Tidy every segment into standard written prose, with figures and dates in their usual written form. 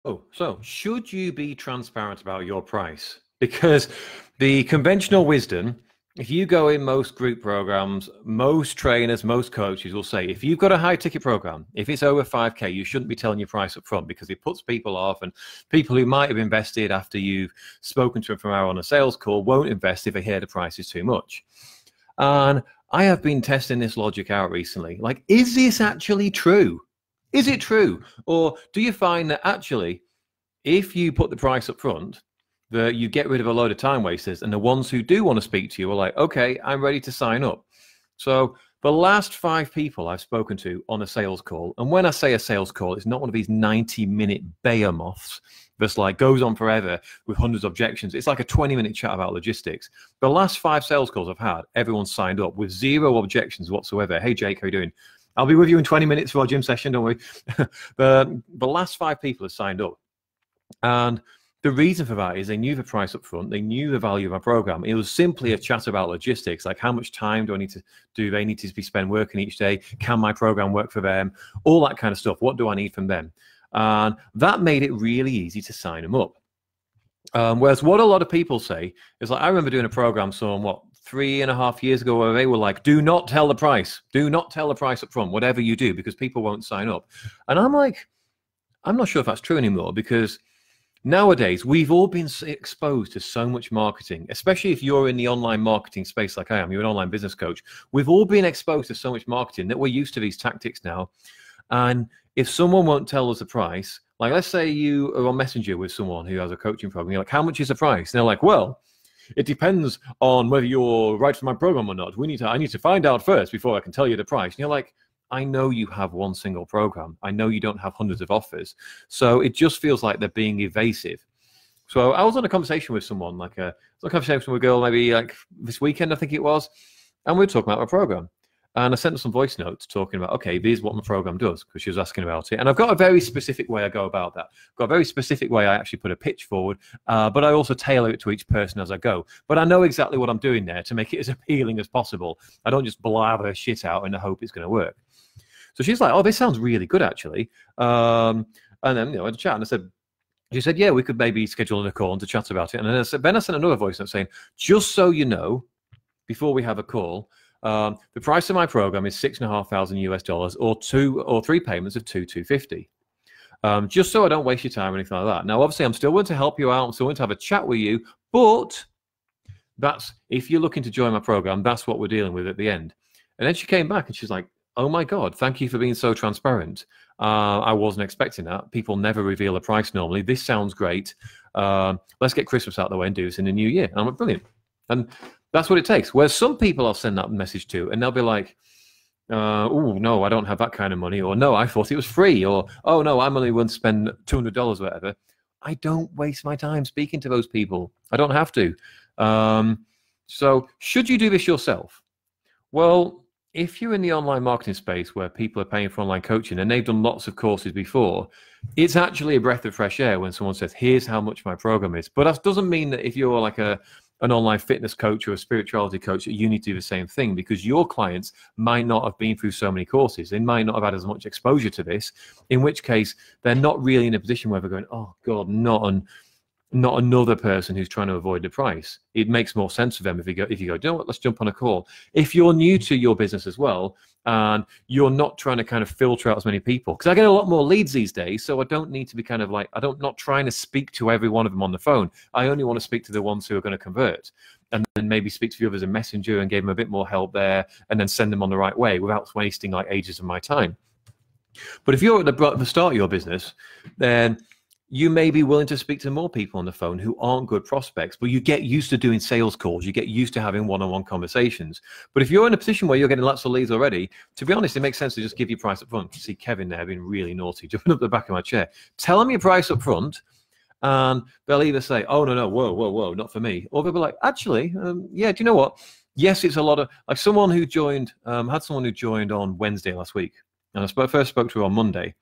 Oh, so should you be transparent about your price? Because the conventional wisdom, if you go in most group programs, most trainers, most coaches will say, if you've got a high ticket program, if it's over 5K, you shouldn't be telling your price up front because it puts people off, and people who might have invested after you've spoken to them for an hour on a sales call won't invest if they hear the price is too much. And I have been testing this logic out recently. Like, is this actually true? Is it true? Or do you find that actually, if you put the price up front, that you get rid of a load of time wasters, and the ones who do want to speak to you are like, okay, I'm ready to sign up. So the last 5 people I've spoken to on a sales call, and when I say a sales call, it's not one of these 90-minute behemoths that's like goes on forever with hundreds of objections. It's like a 20-minute chat about logistics. The last 5 sales calls I've had, everyone signed up with 0 objections whatsoever. Hey, Jake, how you doing? I'll be with you in 20 minutes for our gym session, don't worry. The last 5 people have signed up. And the reason for that is they knew the price up front. They knew the value of my program. It was simply a chat about logistics, like how much time do they need to be spent working each day? Can my program work for them? All that kind of stuff. What do I need from them? And that made it really easy to sign them up. Whereas what a lot of people say is like, I remember doing a program some, 3.5 years ago, where they were like, do not tell the price. Do not tell the price up front, whatever you do, because people won't sign up. And I'm like, I'm not sure if that's true anymore, because nowadays we've all been exposed to so much marketing, especially if you're in the online marketing space like I am. You're an online business coach. We've all been exposed to so much marketing that we're used to these tactics now. And if someone won't tell us the price, like let's say you are on Messenger with someone who has a coaching program, you're like, how much is the price? And they're like, well, it depends on whether you're right for my program or not. I need to find out first before I can tell you the price. And you're like, I know you have one single program. I know you don't have hundreds of offers. So it just feels like they're being evasive. So I was on a conversation with someone, like a conversation with a girl, maybe like this weekend, I think it was. And we were talking about my program. And I sent her some voice notes talking about, okay, this is what my program does, because she was asking about it. And I've got a very specific way I go about that. I've got a very specific way I actually put a pitch forward, but I also tailor it to each person as I go. But I know exactly what I'm doing there to make it as appealing as possible. I don't just blabber shit out in the hope it's going to work. So she's like, oh, this sounds really good, actually. And then, I had a chat, and she said, yeah, we could maybe schedule a call and to chat about it. And then I sent another voice note saying, just so you know, before we have a call, the price of my program is $6,500 or 3 payments of $2,250. Just so I don't waste your time or anything like that. Now, obviously, I'm still willing to help you out. I'm still willing to have a chat with you, but that's if you're looking to join my program, that's what we're dealing with at the end. And then she came back and she's like, oh my God, thank you for being so transparent. I wasn't expecting that. People never reveal a price normally. This sounds great. Let's get Christmas out of the way and do this in the new year. And I'm like, brilliant. And that's what it takes. Whereas some people I'll send that message to, and they'll be like, oh, no, I don't have that kind of money. Or no, I thought it was free. Or, oh, no, I'm only willing to spend $200 or whatever. I don't waste my time speaking to those people. I don't have to. So should you do this yourself? Well, if you're in the online marketing space where people are paying for online coaching and they've done lots of courses before, it's actually a breath of fresh air when someone says, here's how much my program is. But that doesn't mean that if you're like an online fitness coach or a spirituality coach, that you need to do the same thing, because your clients might not have been through so many courses. They might not have had as much exposure to this, in which case they're not really in a position where they're going, oh God, not another person who's trying to avoid the price. It makes more sense for them if you go, you know what, let's jump on a call. If you're new to your business as well, and you're not trying to kind of filter out as many people, because I get a lot more leads these days, so I don't need to be kind of like, not trying to speak to every one of them on the phone. I only want to speak to the ones who are going to convert, and then maybe speak to the others in Messenger and give them a bit more help there, and then send them on the right way without wasting like ages of my time. But if you're at the start of your business, then you may be willing to speak to more people on the phone who aren't good prospects, but you get used to doing sales calls. You get used to having one-on-one conversations. But if you're in a position where you're getting lots of leads already, to be honest, it makes sense to just give your price up front. See Kevin there being really naughty, jumping up the back of my chair. Tell them your price up front, and they'll either say, oh, no, whoa, not for me. Or they'll be like, actually, yeah, do you know what? Yes, it's a lot of, like someone who joined, had someone who joined on Wednesday last week. And I first spoke to her on Monday.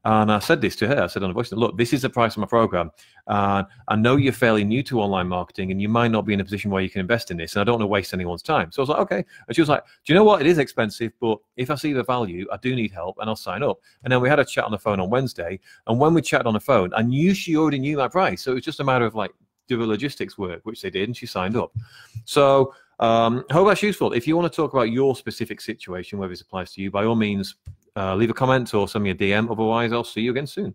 And I said this to her. I said on a voice note, look, this is the price of my program. And I know you're fairly new to online marketing and you might not be in a position where you can invest in this. And I don't want to waste anyone's time. So I was like, okay. And she was like, do you know what? It is expensive, but if I see the value, I do need help and I'll sign up. And then we had a chat on the phone on Wednesday. And when we chatted on the phone, I knew she already knew my price. So it was just a matter of like, do the logistics work, which they did, and she signed up. So I hope that's useful. If you want to talk about your specific situation, whether this applies to you, by all means, leave a comment or send me a DM. Otherwise, I'll see you again soon.